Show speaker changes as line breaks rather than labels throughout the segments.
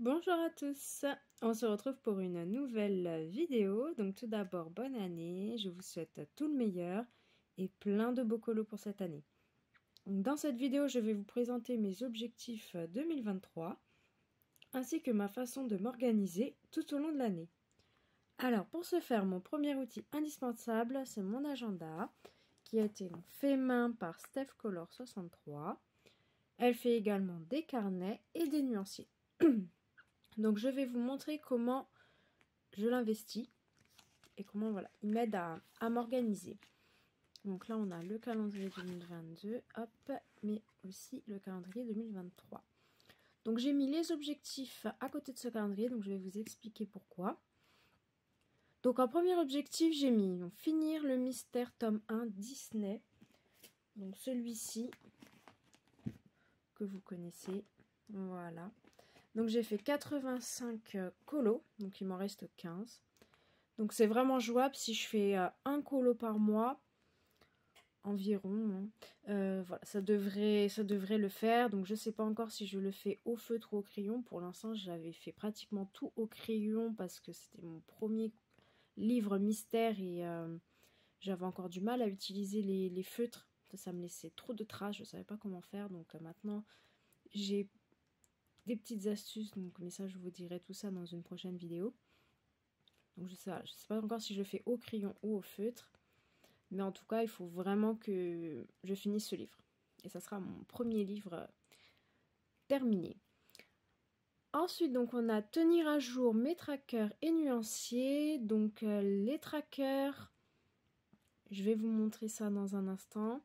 Bonjour à tous, on se retrouve pour une nouvelle vidéo. Donc tout d'abord, bonne année, je vous souhaite tout le meilleur et plein de beaux colos pour cette année. Donc, dans cette vidéo, je vais vous présenter mes objectifs 2023 ainsi que ma façon de m'organiser tout au long de l'année. Alors pour ce faire, mon premier outil indispensable, c'est mon agenda qui a été fait main par Steph Color 63. Elle fait également des carnets et des nuanciers. Donc je vais vous montrer comment je l'investis et comment voilà, il m'aide à m'organiser. Donc là on a le calendrier 2022, hop, mais aussi le calendrier 2023. Donc j'ai mis les objectifs à côté de ce calendrier, donc je vais vous expliquer pourquoi. Donc en premier objectif, j'ai mis finir le mystère tome 1 Disney. Donc celui-ci que vous connaissez, voilà. Donc j'ai fait 85 colos, donc il m'en reste 15. Donc c'est vraiment jouable si je fais un colo par mois environ. Voilà, ça devrait le faire. Donc je sais pas encore si je le fais au feutre ou au crayon. Pour l'instant j'avais fait pratiquement tout au crayon parce que c'était mon premier livre mystère et j'avais encore du mal à utiliser les feutres. Ça me laissait trop de traces, je savais pas comment faire. Donc maintenant j'ai des petites astuces, donc, mais ça je vous dirai tout ça dans une prochaine vidéo. Donc je sais pas encore si je le fais au crayon ou au feutre, mais en tout cas il faut vraiment que je finisse ce livre. Et ça sera mon premier livre terminé. Ensuite donc on a tenir à jour mes trackers et nuanciers. Donc les trackers, je vais vous montrer ça dans un instant,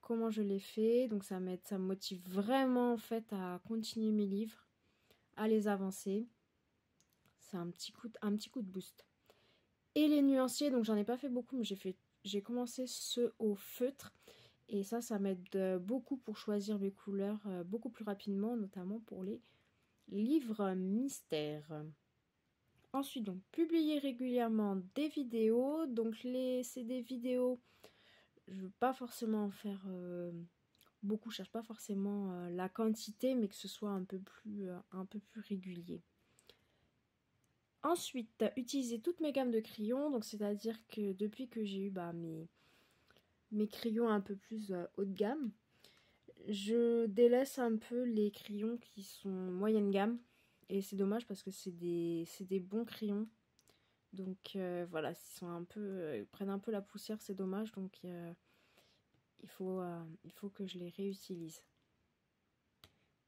comment je les fais. Donc ça m'aide, ça me motive vraiment en fait à continuer mes livres, à les avancer. C'est un petit coup de boost. Et les nuanciers, donc j'en ai pas fait beaucoup, mais j'ai commencé ceux au feutre. Et ça m'aide beaucoup pour choisir mes couleurs beaucoup plus rapidement, notamment pour les livres mystères. Ensuite, donc, publier régulièrement des vidéos. Donc c'est des vidéos, je ne veux pas forcément en faire beaucoup, je cherche pas forcément la quantité, mais que ce soit un peu plus régulier. Ensuite, utiliser toutes mes gammes de crayons, donc c'est-à-dire que depuis que j'ai eu mes crayons un peu plus haut de gamme, je délaisse un peu les crayons qui sont moyenne gamme. Et c'est dommage parce que c'est des bons crayons. Donc voilà, ils prennent un peu la poussière, c'est dommage. Donc il faut que je les réutilise.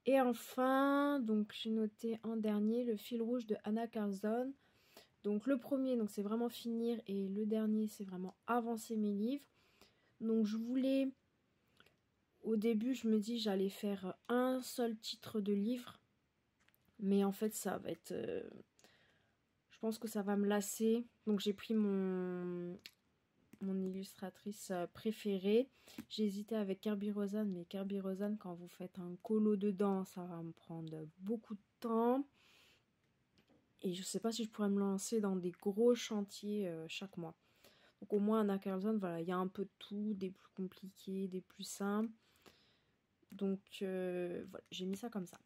Et enfin, donc j'ai noté en dernier le fil rouge de Anna Carlson. Donc le premier, donc c'est vraiment finir, et le dernier, c'est vraiment avancer mes livres. Donc je voulais, au début, je me dis j'allais faire un seul titre de livre, mais en fait ça va être, je pense que ça va me lasser. Donc j'ai pris mon illustratrice préférée. J'ai hésité avec Kerby Rosanes, mais Kerby Rosanes, quand vous faites un colo dedans, ça va me prendre beaucoup de temps. Et je sais pas si je pourrais me lancer dans des gros chantiers chaque mois. Donc au moins Anna Carlson, voilà, il y a un peu de tout, des plus compliqués, des plus simples. Donc voilà, j'ai mis ça comme ça.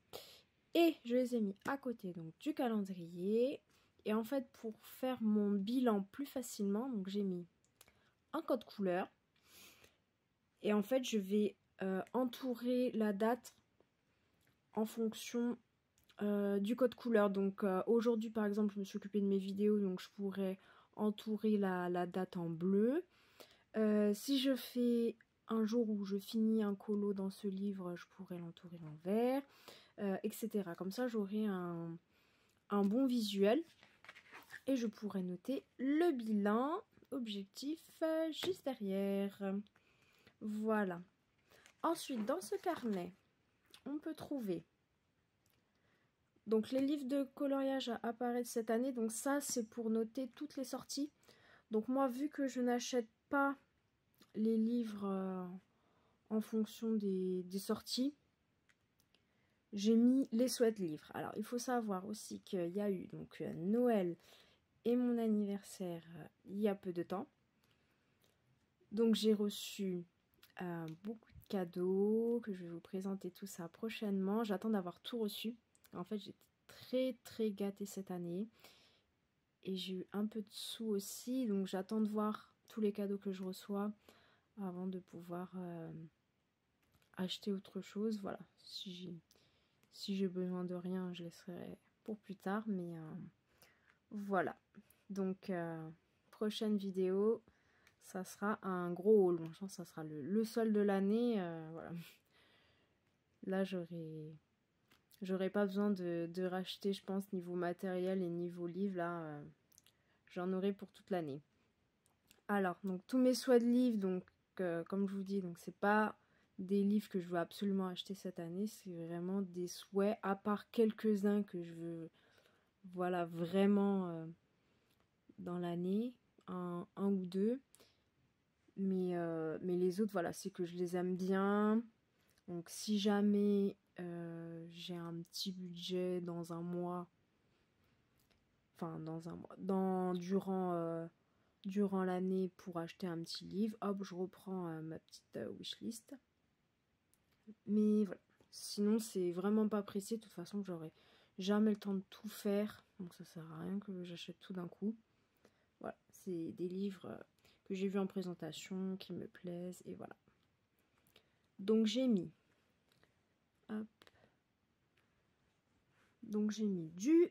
Et je les ai mis à côté donc du calendrier. Et en fait, pour faire mon bilan plus facilement, donc j'ai mis un code couleur. Et en fait, je vais entourer la date en fonction du code couleur. Donc aujourd'hui, par exemple, je me suis occupée de mes vidéos, donc je pourrais entourer la date en bleu. Si je fais un jour où je finis un colo dans ce livre, je pourrais l'entourer en vert, etc. Comme ça, j'aurai un bon visuel et je pourrais noter le bilan objectif juste derrière. Voilà. Ensuite, dans ce carnet, on peut trouver donc les livres de coloriage à apparaître cette année. Donc ça, c'est pour noter toutes les sorties. Donc moi, vu que je n'achète pas les livres en fonction des sorties, j'ai mis les souhaits livres. Alors il faut savoir aussi qu'il y a eu donc Noël et mon anniversaire il y a peu de temps. Donc j'ai reçu beaucoup de cadeaux, que je vais vous présenter tout ça prochainement. J'attends d'avoir tout reçu. En fait, j'étais très très gâtée cette année. Et j'ai eu un peu de sous aussi, donc j'attends de voir tous les cadeaux que je reçois avant de pouvoir acheter autre chose. Voilà, si j'ai besoin de rien, je laisserai pour plus tard, mais voilà. Donc prochaine vidéo, ça sera un gros haul. Je pense que ça sera le solde de l'année. Voilà. Là, j'aurais pas besoin de racheter, je pense, niveau matériel et niveau livre. Là, j'en aurai pour toute l'année. Alors, donc tous mes souhaits de livres, donc comme je vous dis, donc c'est pas des livres que je veux absolument acheter cette année, c'est vraiment des souhaits, à part quelques-uns que je veux, voilà, vraiment dans l'année, un ou deux. Mais les autres, voilà, c'est que je les aime bien. Donc si jamais j'ai un petit budget dans un mois, enfin dans un mois, durant l'année pour acheter un petit livre, hop, je reprends ma petite wishlist. Mais voilà, sinon c'est vraiment pas pressé. De toute façon, j'aurai jamais le temps de tout faire, donc ça sert à rien que j'achète tout d'un coup. Voilà, c'est des livres que j'ai vus en présentation, qui me plaisent, et voilà. Donc j'ai mis, hop, donc j'ai mis du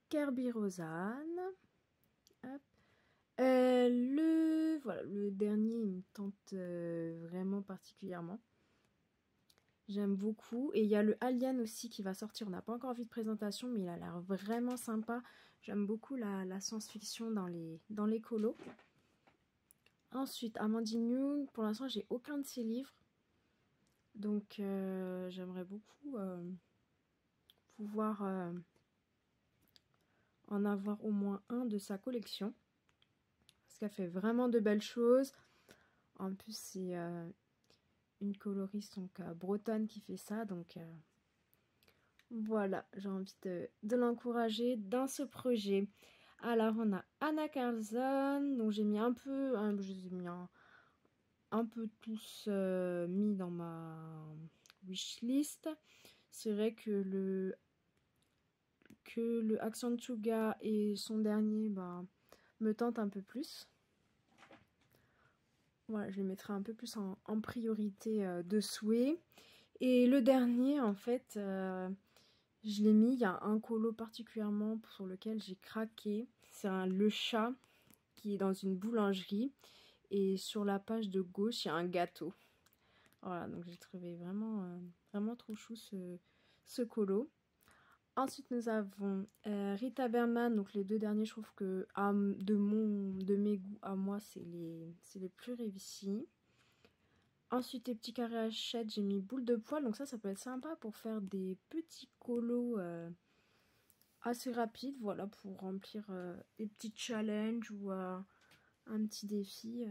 Kerby Rosanne, hop. Le dernier, il me tente vraiment particulièrement. J'aime beaucoup. Et il y a le Alien aussi qui va sortir. On n'a pas encore vu de présentation, mais il a l'air vraiment sympa. J'aime beaucoup la science-fiction dans les colos. Ensuite, Amandine Young. Pour l'instant, j'ai aucun de ses livres. Donc, j'aimerais beaucoup pouvoir en avoir au moins un de sa collection. Parce qu'elle fait vraiment de belles choses. En plus, c'est une coloriste donc bretonne qui fait ça. Donc, voilà, j'ai envie de l'encourager dans ce projet. Alors, on a Anna Carlson. Donc, j'ai mis un peu... je les ai mis un peu tous mis dans ma wishlist. C'est vrai que le Accent Chuga et son dernier me tentent un peu plus. Voilà, je les mettrai un peu plus en priorité de souhait. Et le dernier, en fait, je l'ai mis. Il y a un colo particulièrement sur lequel j'ai craqué. C'est le chat qui est dans une boulangerie. Et sur la page de gauche, il y a un gâteau. Voilà, donc j'ai trouvé vraiment trop chou ce colo. Ensuite, nous avons Rita Berman. Donc les deux derniers, je trouve que de mes goûts à moi, c'est les plus réussis. Ensuite, les petits carrés à chèque, j'ai mis boule de poil. Donc ça peut être sympa pour faire des petits colos assez rapides. Voilà, pour remplir des petits challenges ou un petit défi.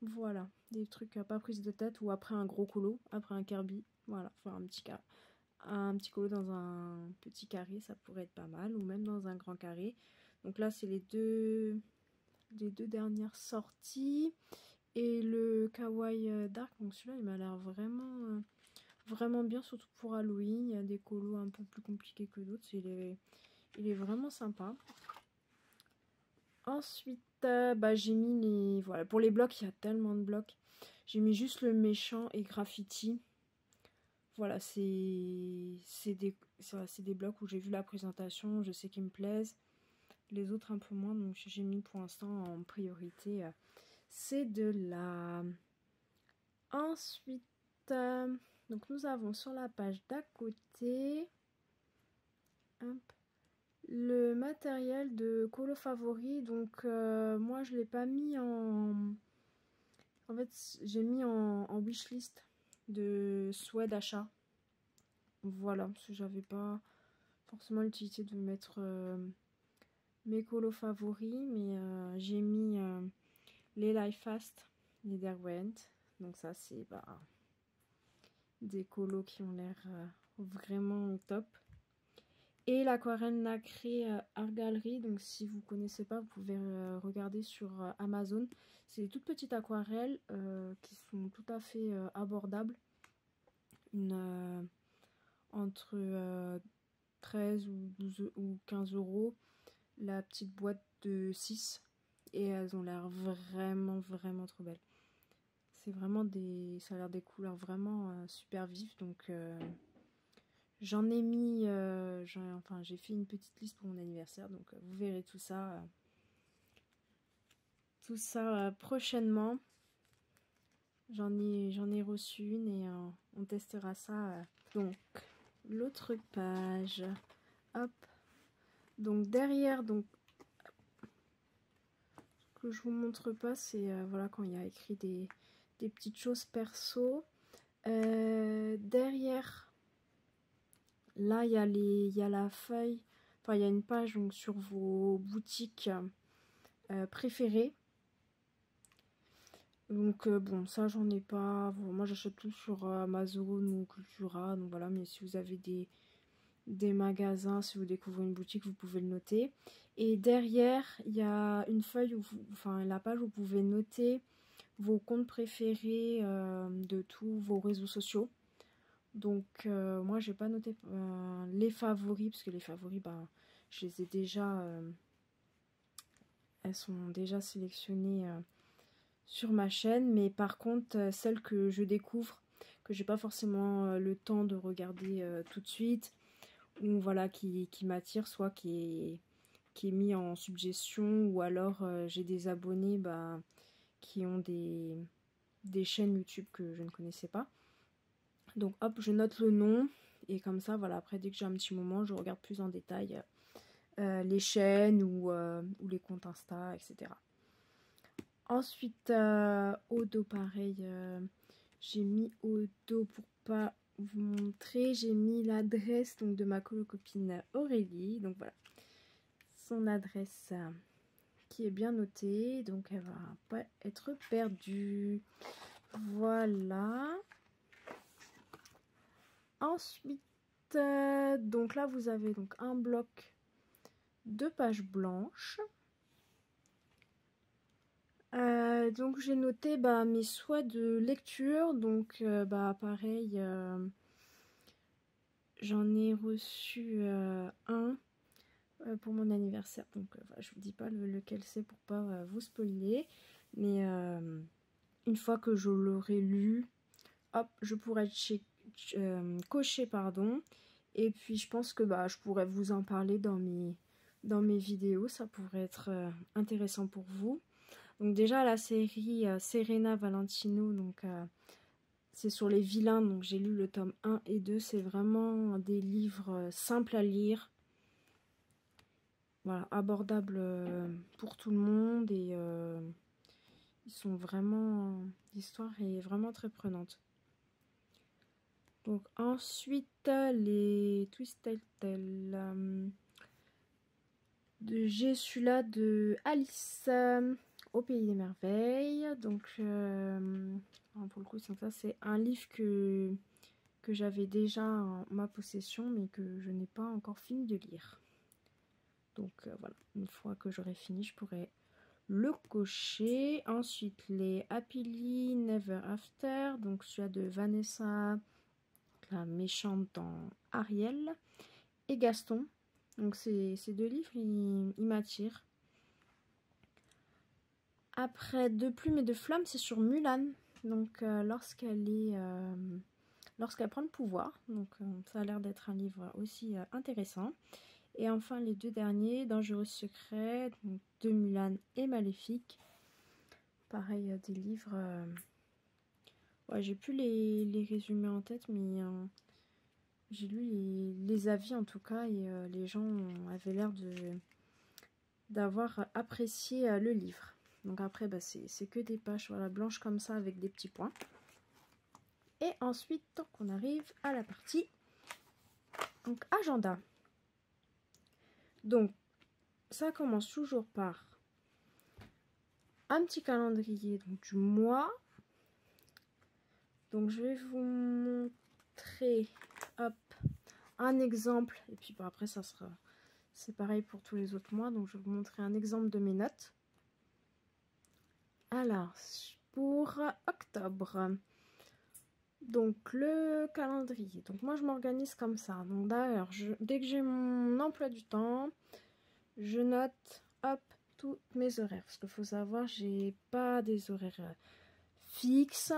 Voilà, des trucs pas prise de tête ou après un gros colo, après un Kirby. Voilà, faire un petit colo dans un petit carré, ça pourrait être pas mal. Ou même dans un grand carré. Donc là, c'est les deux dernières sorties. Et le Kawaii Dark, donc celui-là, il m'a l'air vraiment bien, surtout pour Halloween. Il y a des colos un peu plus compliqués que d'autres. Il est vraiment sympa. Ensuite, j'ai mis voilà, pour les blocs, il y a tellement de blocs. J'ai mis juste le méchant et graffiti. Voilà, c'est des blocs où j'ai vu la présentation, je sais qu'ils me plaisent. Les autres un peu moins, donc j'ai mis pour l'instant en priorité ces deux-là. Ensuite, donc nous avons sur la page d'à côté le matériel de colo favori. Donc moi je l'ai pas mis en fait j'ai mis en wishlist de souhait d'achat. Voilà, parce que j'avais pas forcément l'utilité de mettre mes colos favoris, mais j'ai mis les Life Fast, les Derwent. Donc ça c'est des colos qui ont l'air vraiment top. Et l'aquarelle nacrée Art Gallery, donc si vous connaissez pas, vous pouvez regarder sur Amazon. C'est des toutes petites aquarelles qui sont tout à fait abordables. Entre 13 ou 12 ou 15 euros la petite boîte de 6 et elles ont l'air vraiment trop belles. C'est vraiment ça a l'air des couleurs vraiment super vives, donc j'en ai mis, j'ai fait une petite liste pour mon anniversaire, donc vous verrez tout ça prochainement. J'en ai reçu une et on testera ça. Donc l'autre page, hop. Donc derrière, donc ce que je vous montre pas, c'est voilà quand il y a écrit des petites choses perso. Derrière, là il y a la feuille, enfin il y a une page donc sur vos boutiques préférées. Donc bon, ça j'en ai pas. Bon, moi j'achète tout sur Amazon ou Cultura, donc voilà. Mais si vous avez des magasins, si vous découvrez une boutique, vous pouvez le noter. Et derrière, il y a une feuille, la page où vous pouvez noter vos comptes préférés de tous vos réseaux sociaux. Donc moi j'ai pas noté les favoris, parce que les favoris, je les ai déjà, elles sont déjà sélectionnées sur ma chaîne, mais par contre celles que je découvre, que j'ai pas forcément le temps de regarder tout de suite, ou voilà qui m'attire, soit qui est mis en suggestion, ou alors j'ai des abonnés qui ont des chaînes YouTube que je ne connaissais pas. Donc hop, je note le nom et comme ça voilà, après dès que j'ai un petit moment, je regarde plus en détail les chaînes ou les comptes Insta, etc. Ensuite au dos pareil, j'ai mis au dos pour pas vous montrer, j'ai mis l'adresse donc de ma copine Aurélie, donc voilà son adresse qui est bien notée, donc elle va pas être perdue. Voilà. Ensuite donc là vous avez donc un bloc de pages blanches. Donc j'ai noté mes souhaits de lecture, donc pareil, j'en ai reçu un pour mon anniversaire, donc voilà, je vous dis pas lequel c'est pour pas vous spoiler, mais une fois que je l'aurai lu, hop, je pourrai cocher, pardon, et puis je pense que je pourrais vous en parler dans mes vidéos, ça pourrait être intéressant pour vous. Donc déjà la série Serena Valentino, donc c'est sur les vilains, donc j'ai lu le tome 1 et 2, c'est vraiment des livres simples à lire. Voilà, abordables pour tout le monde, et ils sont vraiment, l'histoire est vraiment très prenante. Donc ensuite les Twisted Tales, j'ai celui-là de Alice au Pays des Merveilles. Donc pour le coup ça c'est un livre que j'avais déjà en ma possession, mais que je n'ai pas encore fini de lire. Donc voilà, une fois que j'aurai fini, je pourrai le cocher. Ensuite les Happily Never After, donc celui-là de Vanessa, la méchante dans Ariel, et Gaston. Donc ces deux livres, ils m'attirent. Après De plumes et de flammes, c'est sur Mulan. Donc lorsqu'elle prend le pouvoir. Donc ça a l'air d'être un livre aussi intéressant. Et enfin les deux derniers, Dangereux secret, donc de Mulan et Maléfique. Pareil, des livres. Ouais, j'ai plus les résumés en tête, mais j'ai lu les avis en tout cas, et les gens avaient l'air d'avoir apprécié le livre. Donc après c'est que des pages blanches comme ça avec des petits points. Et ensuite donc on arrive à la partie donc agenda. Donc ça commence toujours par un petit calendrier donc, du mois. Donc je vais vous montrer hop, un exemple, et puis après c'est pareil pour tous les autres mois. Donc je vais vous montrer un exemple de mes notes. Alors pour octobre, Donc le calendrier. Donc moi je m'organise comme ça. Donc d'ailleurs, dès que j'ai mon emploi du temps, je note hop tous mes horaires. Parce qu'il faut savoir, j'ai pas des horaires fixes.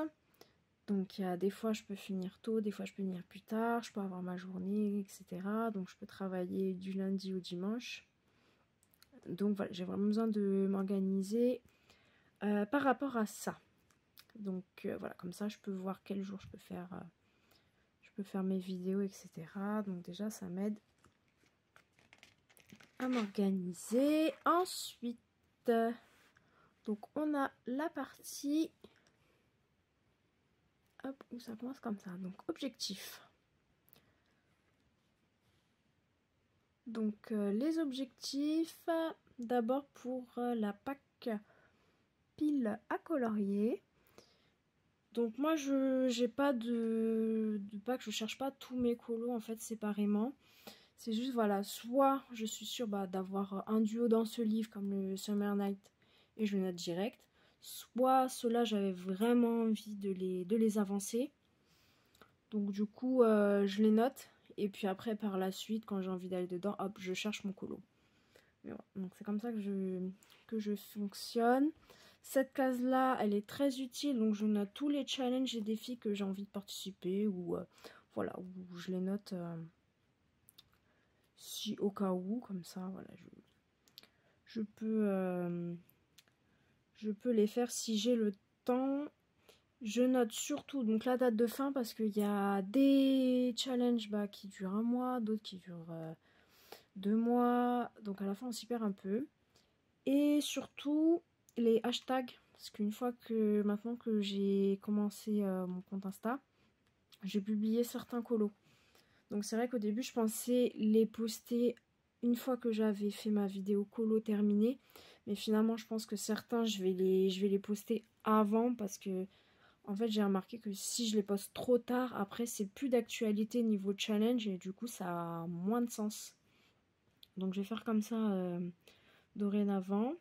Donc il y a des fois je peux finir tôt, des fois je peux finir plus tard, je peux avoir ma journée, etc. Donc je peux travailler du lundi au dimanche. Donc voilà, j'ai vraiment besoin de m'organiser par rapport à ça. Donc voilà, comme ça je peux voir quel jour je peux faire mes vidéos, etc. Donc déjà ça m'aide à m'organiser. Ensuite, donc on a la partie hop, où ça commence comme ça. Donc objectif. Donc les objectifs, d'abord pour la PAC pile à colorier. Donc moi je j'ai pas de pack, je cherche pas tous mes colos en fait séparément. C'est juste voilà, soit je suis sûre d'avoir un duo dans ce livre comme le Summer Night et je le note direct. Soit ceux-là j'avais vraiment envie de les avancer. Donc du coup je les note. Et puis après par la suite quand j'ai envie d'aller dedans, hop, je cherche mon colo. Voilà. Donc c'est comme ça que je fonctionne. Cette case-là, elle est très utile. Donc je note tous les challenges et défis que j'ai envie de participer. Ou voilà, où je les note si au cas où, comme ça, voilà, je peux les faire si j'ai le temps. Je note surtout donc la date de fin parce qu'il y a des challenges qui durent un mois, d'autres qui durent 2 mois. Donc à la fin on s'y perd un peu. Et surtout les hashtags. Parce qu'une fois que maintenant que j'ai commencé mon compte Insta, j'ai publié certains colos. Donc c'est vrai qu'au début je pensais les poster une fois que j'avais fait ma vidéo colo terminée. Mais finalement je pense que certains je vais les poster avant parce que en fait j'ai remarqué que si je les poste trop tard, après c'est plus d'actualité niveau challenge et du coup ça a moins de sens. Donc je vais faire comme ça dorénavant.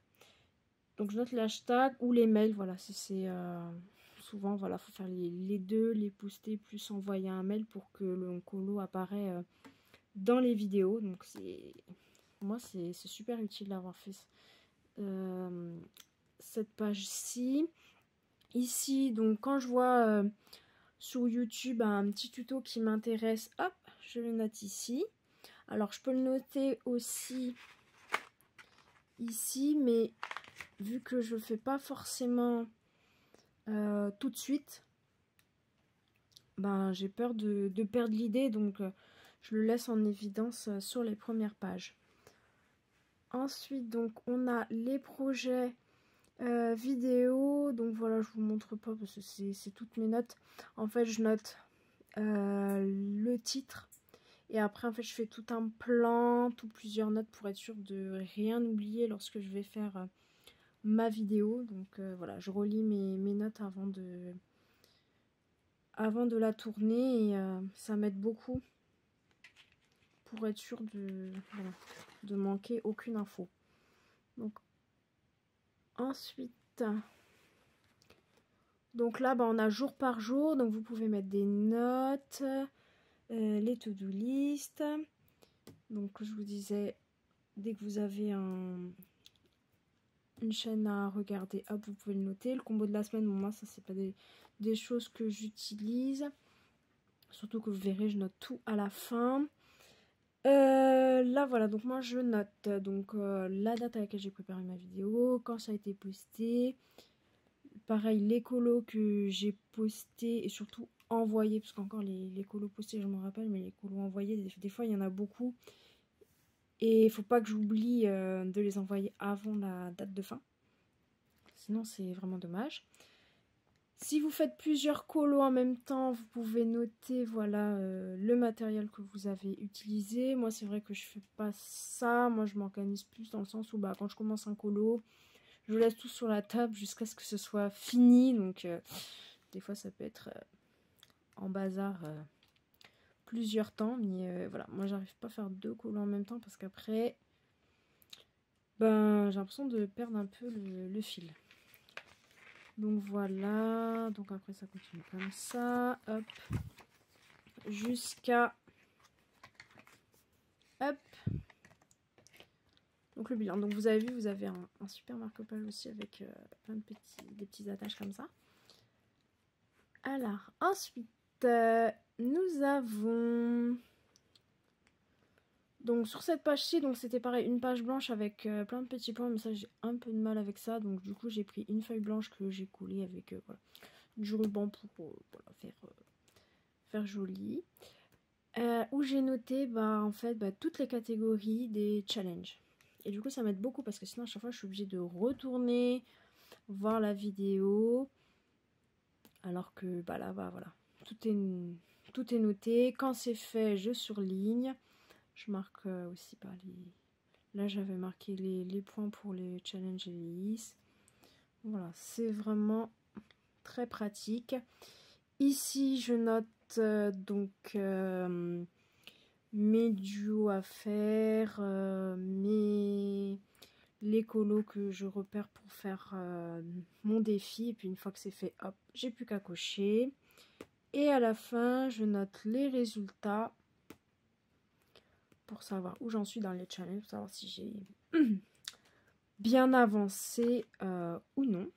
Donc je note l'hashtag ou les mails, voilà, si c'est souvent, voilà, faut faire les deux, les poster plus envoyer un mail pour que le colo apparaît dans les vidéos. Donc pour moi c'est super utile d'avoir fait cette page-ci. Ici, donc quand je vois sur YouTube un petit tuto qui m'intéresse, hop, je le note ici. Alors je peux le noter aussi ici, mais vu que je ne fais pas forcément tout de suite, j'ai peur de perdre l'idée, donc je le laisse en évidence sur les premières pages. Ensuite, donc on a les projets vidéo. Donc voilà, je vous montre pas parce que c'est toutes mes notes. En fait, je note le titre et après en fait je fais tout un plan, plusieurs notes pour être sûre de rien oublier lorsque je vais faire ma vidéo. Donc voilà, je relis mes notes avant de la tourner et ça m'aide beaucoup pour être sûre de manquer aucune info. Donc ensuite, donc là on a jour par jour, donc vous pouvez mettre des notes, les to-do list. Donc je vous disais, dès que vous avez une chaîne à regarder, hop, vous pouvez le noter. Le combo de la semaine, bon, moi ça c'est pas des choses que j'utilise, surtout que vous verrez je note tout à la fin. Là voilà, donc moi je note donc la date à laquelle j'ai préparé ma vidéo, quand ça a été posté, pareil les colos que j'ai postés et surtout envoyés, parce qu'encore les colos postés je m'en rappelle, mais les colos envoyés des fois il y en a beaucoup et il faut pas que j'oublie de les envoyer avant la date de fin, sinon c'est vraiment dommage. Si vous faites plusieurs colos en même temps, vous pouvez noter voilà le matériel que vous avez utilisé. Moi c'est vrai que je fais pas ça, moi je m'organise plus dans le sens où quand je commence un colo, je laisse tout sur la table jusqu'à ce que ce soit fini. Donc des fois ça peut être en bazar plusieurs temps, mais voilà, moi j'arrive pas à faire 2 colos en même temps parce qu'après j'ai l'impression de perdre un peu le fil. Donc voilà, donc après ça continue comme ça, hop, jusqu'à, hop, donc le bilan. Donc vous avez vu, vous avez un super marque-page aussi avec plein de des petits attaches comme ça. Alors ensuite, nous avons, donc sur cette page-ci, donc c'était pareil, une page blanche avec plein de petits points, mais ça j'ai un peu de mal avec ça, donc du coup j'ai pris une feuille blanche que j'ai collée avec voilà, du ruban pour voilà, faire joli. Où j'ai noté en fait toutes les catégories des challenges. Et du coup ça m'aide beaucoup parce que sinon à chaque fois je suis obligée de retourner voir la vidéo. Alors que là voilà, tout est noté. Quand c'est fait, je surligne. Je marque aussi là j'avais marqué les points pour les challenges et les listes. Voilà, c'est vraiment très pratique. Ici je note donc mes duos à faire, les colos que je repère pour faire mon défi. Et puis une fois que c'est fait, hop, j'ai plus qu'à cocher. Et à la fin, je note les résultats pour savoir où j'en suis dans les challenges, pour savoir si j'ai bien avancé ou non.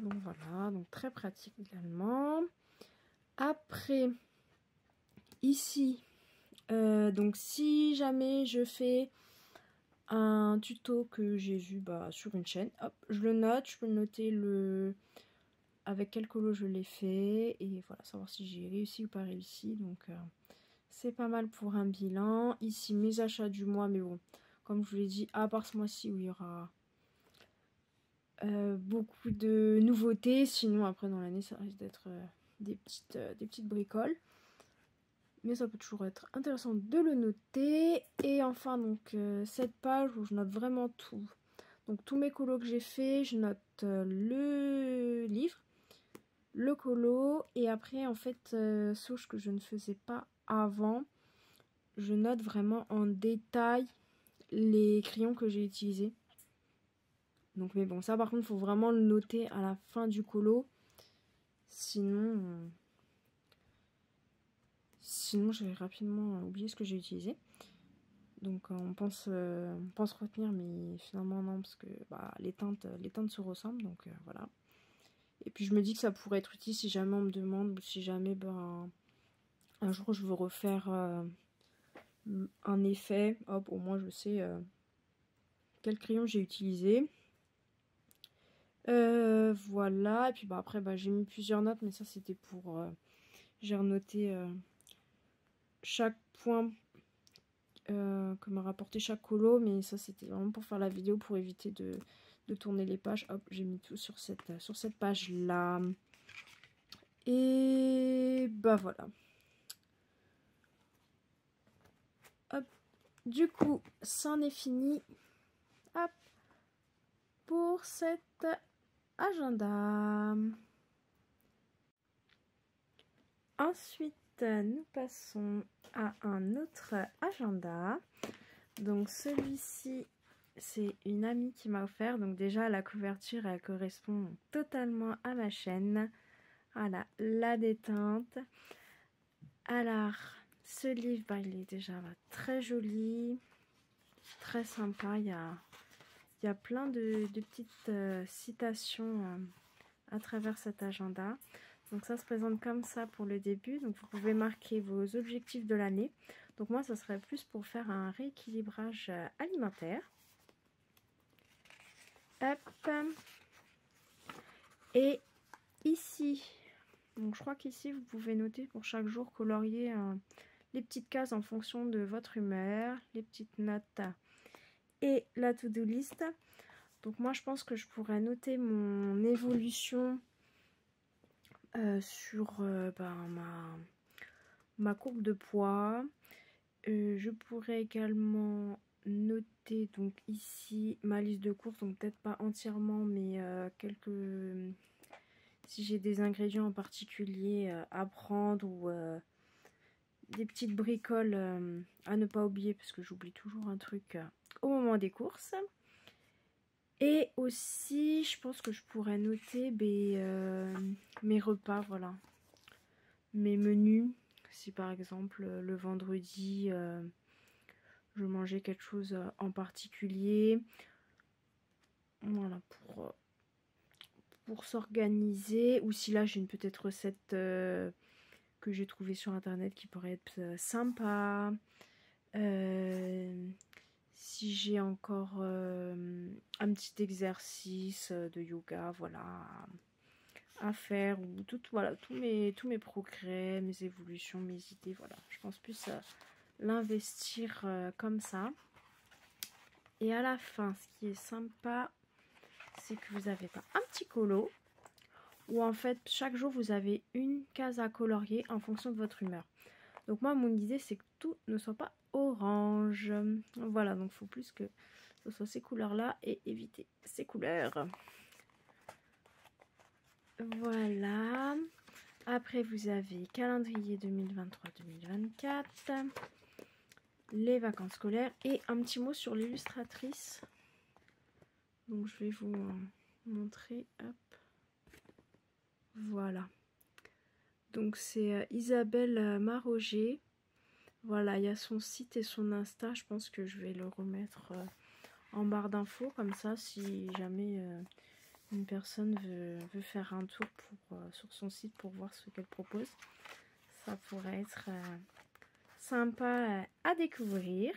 Donc voilà, donc très pratique également. Après, ici, donc si jamais je fais un tuto que j'ai vu sur une chaîne, hop, je le note, je peux noter avec quel colo je l'ai fait et voilà, savoir si j'ai réussi ou pas réussi. Donc c'est pas mal pour un bilan. Ici mes achats du mois, mais bon, comme je vous l'ai dit, à part ce mois-ci où il y aura beaucoup de nouveautés, sinon après dans l'année ça risque d'être des petites bricoles. Mais ça peut toujours être intéressant de le noter. Et enfin donc cette page où je note vraiment tout. Donc tous mes colos que j'ai fait, je note le livre, le colo, et après en fait chose que je ne faisais pas avant, je note vraiment en détail les crayons que j'ai utilisés. Donc mais bon, ça par contre il faut vraiment le noter à la fin du colo, sinon je vais rapidement oublier ce que j'ai utilisé. Donc on pense retenir, mais finalement non, parce que les teintes se ressemblent, donc voilà. Et puis je me dis que ça pourrait être utile si jamais on me demande, ou si jamais un jour je veux refaire un effet, hop, au moins je sais quel crayon j'ai utilisé. Voilà, et puis après j'ai mis plusieurs notes, mais ça c'était pour j'ai renoté chaque point que m'a rapporté chaque colo, mais ça c'était vraiment pour faire la vidéo, pour éviter de tourner les pages. Hop, j'ai mis tout sur cette page là. Et voilà. Hop, du coup c'en est fini, hop, pour cet agenda. Ensuite nous passons à un autre agenda. Donc celui-ci, c'est une amie qui m'a offert. Donc déjà la couverture, elle correspond totalement à ma chaîne. Voilà, la détente. Alors ce livre, il est déjà très joli, très sympa. Il y a plein de petites citations à travers cet agenda. Donc ça se présente comme ça pour le début. Donc vous pouvez marquer vos objectifs de l'année. Donc moi, ça serait plus pour faire un rééquilibrage alimentaire. Hop. Et ici, donc je crois qu'ici, vous pouvez noter pour chaque jour, colorier les petites cases en fonction de votre humeur, les petites notes et la to-do list. Donc moi, je pense que je pourrais noter mon évolution sur ma courbe de poids. Je pourrais également noter donc ici ma liste de courses, donc peut-être pas entièrement, mais si j'ai des ingrédients en particulier à prendre, ou des petites bricoles à ne pas oublier, parce que j'oublie toujours un truc au moment des courses. Et aussi, je pense que je pourrais noter mes repas, voilà. Mes menus. Si par exemple, le vendredi, je mangeais quelque chose en particulier. Voilà, pour s'organiser. Ou si là, j'ai une petite recette que j'ai trouvée sur internet qui pourrait être sympa. Si j'ai encore un petit exercice de yoga, voilà, à faire, ou voilà, tous mes progrès, mes évolutions, mes idées, voilà. Je pense plus l'investir comme ça. Et à la fin, ce qui est sympa, c'est que vous avez pas un petit colo, où en fait, chaque jour, vous avez une case à colorier en fonction de votre humeur. Donc moi, mon idée, c'est que tout ne soit pas orange. Voilà, donc il faut plus que ce soit ces couleurs-là et éviter ces couleurs. Voilà. Après, vous avez calendrier 2023-2024, les vacances scolaires et un petit mot sur l'illustratrice. Donc je vais vous montrer. Hop. Voilà. Donc c'est Isabelle Maroger. Voilà, il y a son site et son Insta. Je pense que je vais le remettre en barre d'infos. Comme ça, si jamais une personne veut faire un tour sur son site pour voir ce qu'elle propose, ça pourrait être sympa à découvrir.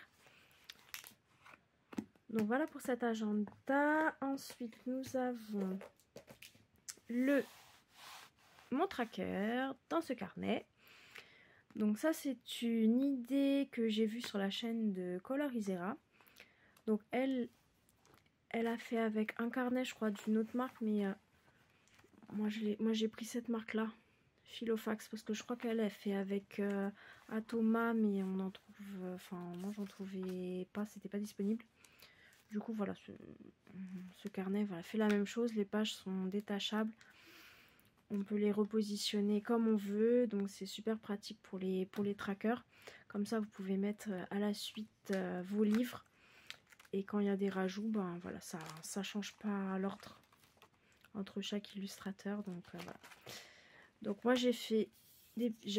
Donc voilà pour cet agenda. Ensuite, nous avons mon tracker dans ce carnet. Donc ça, c'est une idée que j'ai vue sur la chaîne de Colorisera. Donc elle a fait avec un carnet, je crois, d'une autre marque, mais moi j'ai pris cette marque-là, Filofax, parce que je crois qu'elle a fait avec Atoma, mais on en trouve, moi j'en trouvais pas, c'était pas disponible. Du coup, voilà, ce carnet, voilà, fait la même chose. Les pages sont détachables. On peut les repositionner comme on veut. Donc, c'est super pratique pour les trackers. Comme ça, vous pouvez mettre à la suite vos livres. Et quand il y a des rajouts, ben voilà, ça change pas l'ordre entre chaque illustrateur. Donc, voilà. Donc, moi, j'ai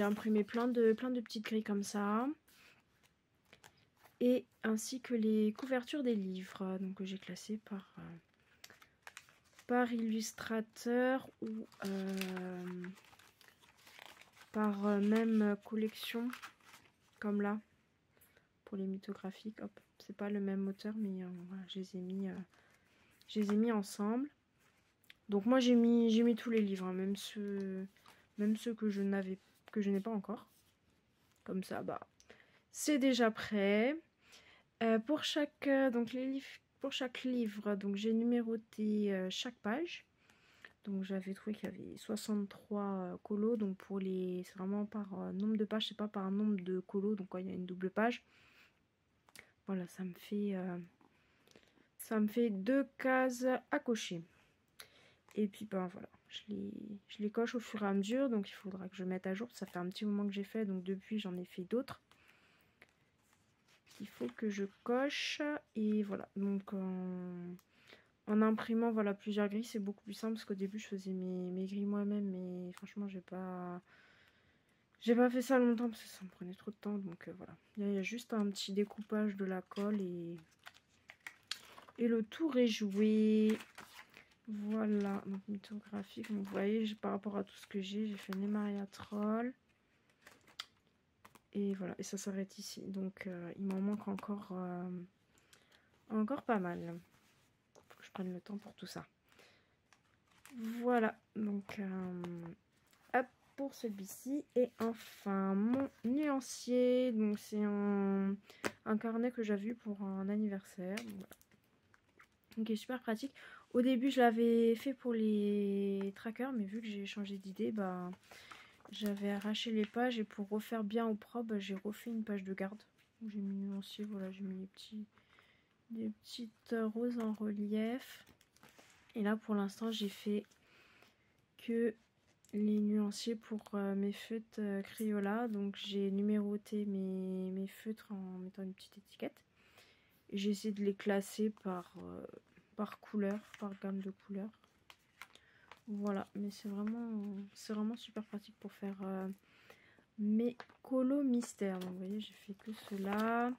imprimé plein de petites grilles comme ça. Et ainsi que les couvertures des livres, donc j'ai classé par illustrateur ou par même collection, comme là pour les mythographiques. Hop, c'est pas le même auteur, mais voilà, je les ai mis ensemble. Donc moi j'ai mis tous les livres, hein, même ceux que je n'ai pas encore. Comme ça, bah c'est déjà prêt. Pour chaque livre, donc j'ai numéroté chaque page. Donc j'avais trouvé qu'il y avait 63 colos. Donc c'est vraiment par nombre de pages, c'est pas par nombre de colos. Donc quand il y a une double page, voilà, ça me fait 2 cases à cocher. Et puis ben voilà, je les coche au fur et à mesure. Donc il faudra que je mette à jour. Ça fait un petit moment que j'ai fait, donc depuis j'en ai fait d'autres. Il faut que je coche. Et voilà, donc en imprimant voilà plusieurs grilles, c'est beaucoup plus simple parce qu'au début je faisais mes grilles moi-même, mais franchement j'ai pas fait ça longtemps parce que ça me prenait trop de temps. Donc voilà, il y a juste un petit découpage de la colle et le tour est joué. Voilà, donc mythographique, vous voyez, par rapport à tout ce que j'ai fait Nemaria Troll. Et voilà, et ça s'arrête ici. Donc il m'en manque encore pas mal. Faut que je prenne le temps pour tout ça. Voilà, donc hop pour celui-ci. Et enfin mon nuancier. Donc c'est un carnet que j'avais eu pour un anniversaire. Voilà. Donc il est super pratique. Au début je l'avais fait pour les trackers, mais vu que j'ai changé d'idée, bah j'avais arraché les pages et pour refaire bien au propre, j'ai refait une page de garde. J'ai mis nuancier, voilà, j'ai mis des petites roses en relief. Et là pour l'instant j'ai fait que les nuanciers pour mes feutres Crayola. Donc j'ai numéroté mes feutres en mettant une petite étiquette. Et j'ai essayé de les classer par par couleur, par gamme de couleurs. Voilà, mais c'est vraiment super pratique pour faire mes colos mystères. Donc vous voyez, j'ai fait que cela.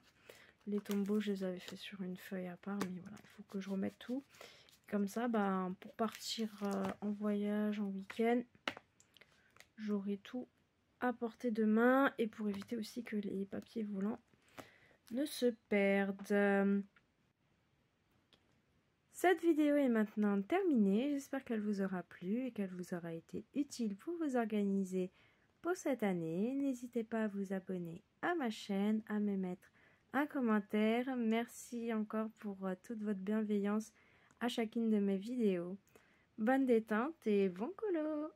Les tombeaux, je les avais fait sur une feuille à part, mais voilà, il faut que je remette tout. Comme ça, ben, pour partir en voyage, en week-end, j'aurai tout à portée de main et pour éviter aussi que les papiers volants ne se perdent. Cette vidéo est maintenant terminée. J'espère qu'elle vous aura plu et qu'elle vous aura été utile pour vous organiser pour cette année. N'hésitez pas à vous abonner à ma chaîne, à me mettre un commentaire. Merci encore pour toute votre bienveillance à chacune de mes vidéos. Bonne détente et bon colo!